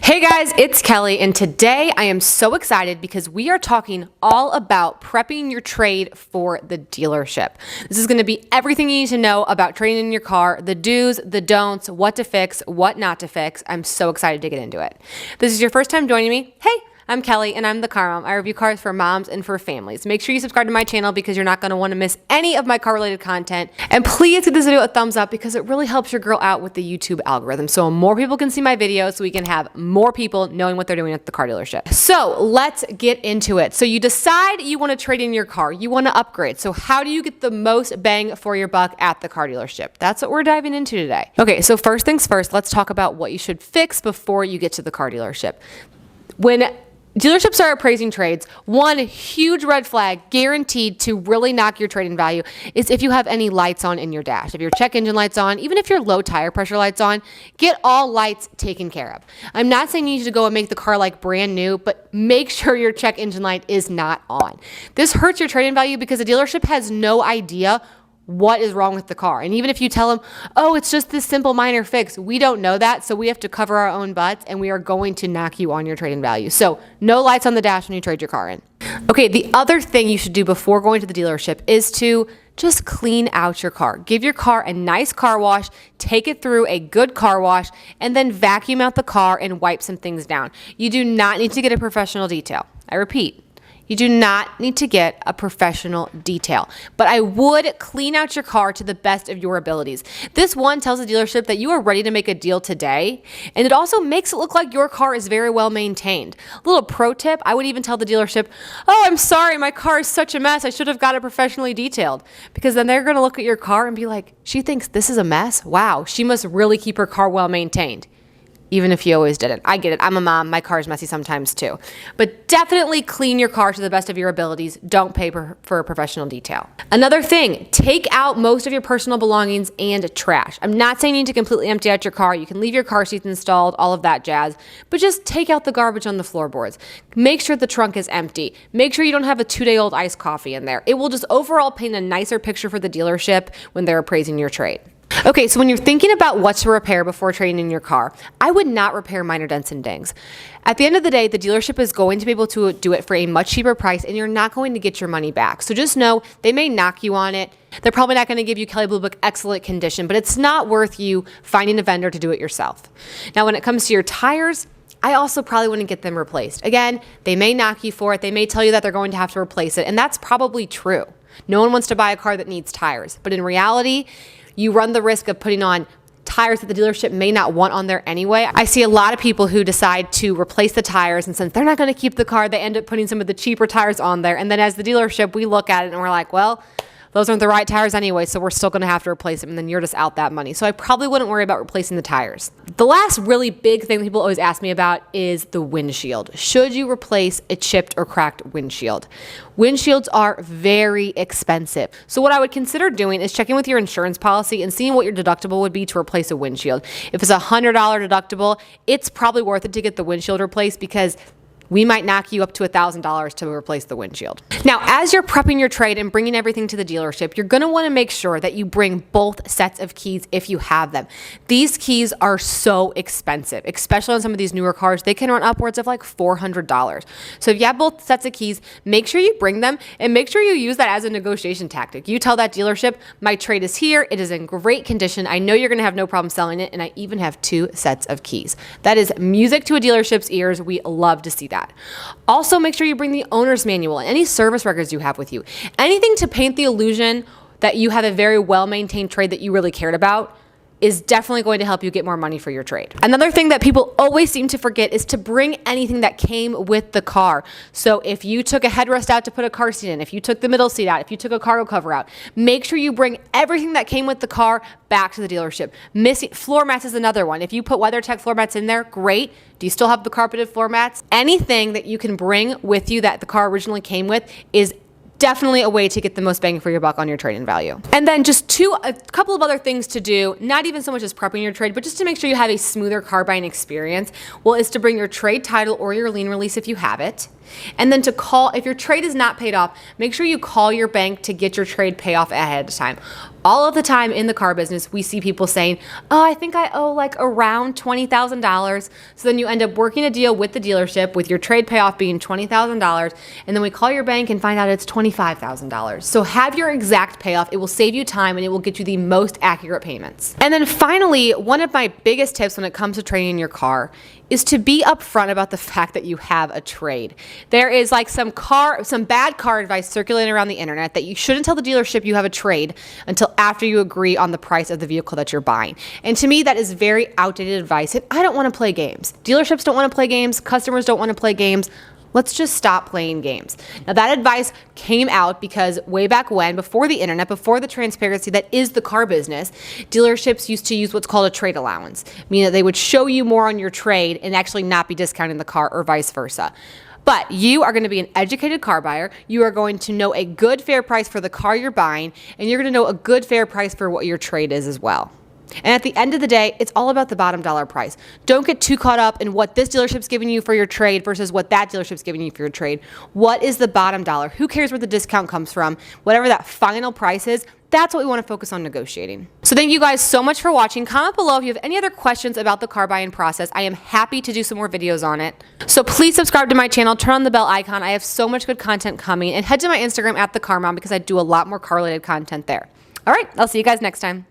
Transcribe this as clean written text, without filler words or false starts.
Hey guys, it's Kelly, and today I am so excited because we are talking all about prepping your trade for the dealership. This is going to be everything you need to know about trading in your car, the do's, the don'ts, what to fix, what not to fix. I'm so excited to get into it. If this is your first time joining me, hey, I'm Kelly and I'm the car mom. I review cars for moms and for families. Make sure you subscribe to my channel because you're not going to want to miss any of my car related content. And please give this video a thumbs up because it really helps your girl out with the YouTube algorithm so more people can see my videos so we can have more people knowing what they're doing at the car dealership. So let's get into it. So you decide you want to trade in your car. You want to upgrade. So how do you get the most bang for your buck at the car dealership? That's what we're diving into today. Okay, so first things first, let's talk about what you should fix before you get to the car dealership. When dealerships are appraising trades, one huge red flag guaranteed to really knock your trade-in value is if you have any lights on in your dash. If your check engine light's on, even if your low tire pressure light's on, get all lights taken care of. I'm not saying you need to go and make the car like brand new, but make sure your check engine light is not on. This hurts your trade-in value because the dealership has no idea what is wrong with the car. And even if you tell them, oh, it's just this simple minor fix, we don't know that. So we have to cover our own butts and we are going to knock you on your trade-in value. So no lights on the dash when you trade your car in. Okay, the other thing you should do before going to the dealership is to just clean out your car. Give your car a nice car wash, take it through a good car wash, and then vacuum out the car and wipe some things down. You do not need to get a professional detail. I repeat, you do not need to get a professional detail, but I would clean out your car to the best of your abilities. This one tells the dealership that you are ready to make a deal today, and it also makes it look like your car is very well maintained. A little pro tip, I would even tell the dealership, oh, I'm sorry, my car is such a mess. I should have got it professionally detailed, because then they're going to look at your car and be like, she thinks this is a mess? Wow, she must really keep her car well maintained. Even if you always didn't. I get it. I'm a mom. My car's messy sometimes too. But definitely clean your car to the best of your abilities. Don't pay for a professional detail. Another thing, take out most of your personal belongings and trash. I'm not saying you need to completely empty out your car. You can leave your car seats installed, all of that jazz, but just take out the garbage on the floorboards. Make sure the trunk is empty. Make sure you don't have a 2-day-old iced coffee in there. It will just overall paint a nicer picture for the dealership when they're appraising your trade. Okay, so when you're thinking about what to repair before trading in your car, I would not repair minor dents and dings. At the end of the day, the dealership is going to be able to do it for a much cheaper price and you're not going to get your money back. So just know they may knock you on it. They're probably not going to give you Kelley Blue Book excellent condition, but it's not worth you finding a vendor to do it yourself. Now, when it comes to your tires, I also probably wouldn't get them replaced. Again, they may knock you for it. They may tell you that they're going to have to replace it, and that's probably true. No one wants to buy a car that needs tires, but in reality, you run the risk of putting on tires that the dealership may not want on there anyway. I see a lot of people who decide to replace the tires, and since they're not going to keep the car, they end up putting some of the cheaper tires on there. And then as the dealership, we look at it and we're like, well, those aren't the right tires anyway, so we're still going to have to replace them, and then you're just out that money. So I probably wouldn't worry about replacing the tires. The last really big thing that people always ask me about is the windshield. Should you replace a chipped or cracked windshield? Windshields are very expensive. So what I would consider doing is checking with your insurance policy and seeing what your deductible would be to replace a windshield. If it's a $100 deductible, it's probably worth it to get the windshield replaced because we might knock you up to $1,000 to replace the windshield. Now, as you're prepping your trade and bringing everything to the dealership, you're going to want to make sure that you bring both sets of keys if you have them. These keys are so expensive, especially on some of these newer cars. They can run upwards of like $400. So if you have both sets of keys, make sure you bring them and make sure you use that as a negotiation tactic. You tell that dealership, my trade is here. It is in great condition. I know you're going to have no problem selling it. And I even have 2 sets of keys. That is music to a dealership's ears. We love to see that. Also, make sure you bring the owner's manual and any service records you have with you. Anything to paint the illusion that you have a very well-maintained trade that you really cared about is definitely going to help you get more money for your trade. Another thing that people always seem to forget is to bring anything that came with the car. So if you took a headrest out to put a car seat in, if you took the middle seat out, if you took a cargo cover out, make sure you bring everything that came with the car back to the dealership. Missing floor mats is another one. If you put WeatherTech floor mats in there, great. Do you still have the carpeted floor mats? Anything that you can bring with you that the car originally came with is definitely a way to get the most bang for your buck on your trade-in value. And then just a couple of other things to do, not even so much as prepping your trade, but just to make sure you have a smoother car buying experience, well, is to bring your trade title or your lien release if you have it. And then to call, if your trade is not paid off, make sure you call your bank to get your trade payoff ahead of time. All of the time in the car business, we see people saying, oh, I think I owe like around $20,000. So then you end up working a deal with the dealership with your trade payoff being $20,000. And then we call your bank and find out it's $25,000. So have your exact payoff. It will save you time and it will get you the most accurate payments. And then finally, one of my biggest tips when it comes to trading your car is to be upfront about the fact that you have a trade. There is like some bad car advice circulating around the internet that you shouldn't tell the dealership you have a trade until after you agree on the price of the vehicle that you're buying. And to me, that is very outdated advice, and I don't want to play games. Dealerships don't want to play games. Customers don't want to play games. Let's just stop playing games. Now, that advice came out because way back when, before the internet, before the transparency that is the car business, dealerships used to use what's called a trade allowance, meaning that they would show you more on your trade and actually not be discounting the car or vice versa. But you are going to be an educated car buyer. You are going to know a good, fair price for the car you're buying, and you're going to know a good, fair price for what your trade is as well. And at the end of the day, it's all about the bottom dollar price. Don't get too caught up in what this dealership's giving you for your trade versus what that dealership's giving you for your trade. What is the bottom dollar? Who cares where the discount comes from? Whatever that final price is, that's what we want to focus on negotiating. So thank you guys so much for watching. Comment below if you have any other questions about the car buying process. I am happy to do some more videos on it. So please subscribe to my channel, turn on the bell icon. I have so much good content coming, and head to my Instagram @thecarmom because I do a lot more car related content there. All right, I'll see you guys next time.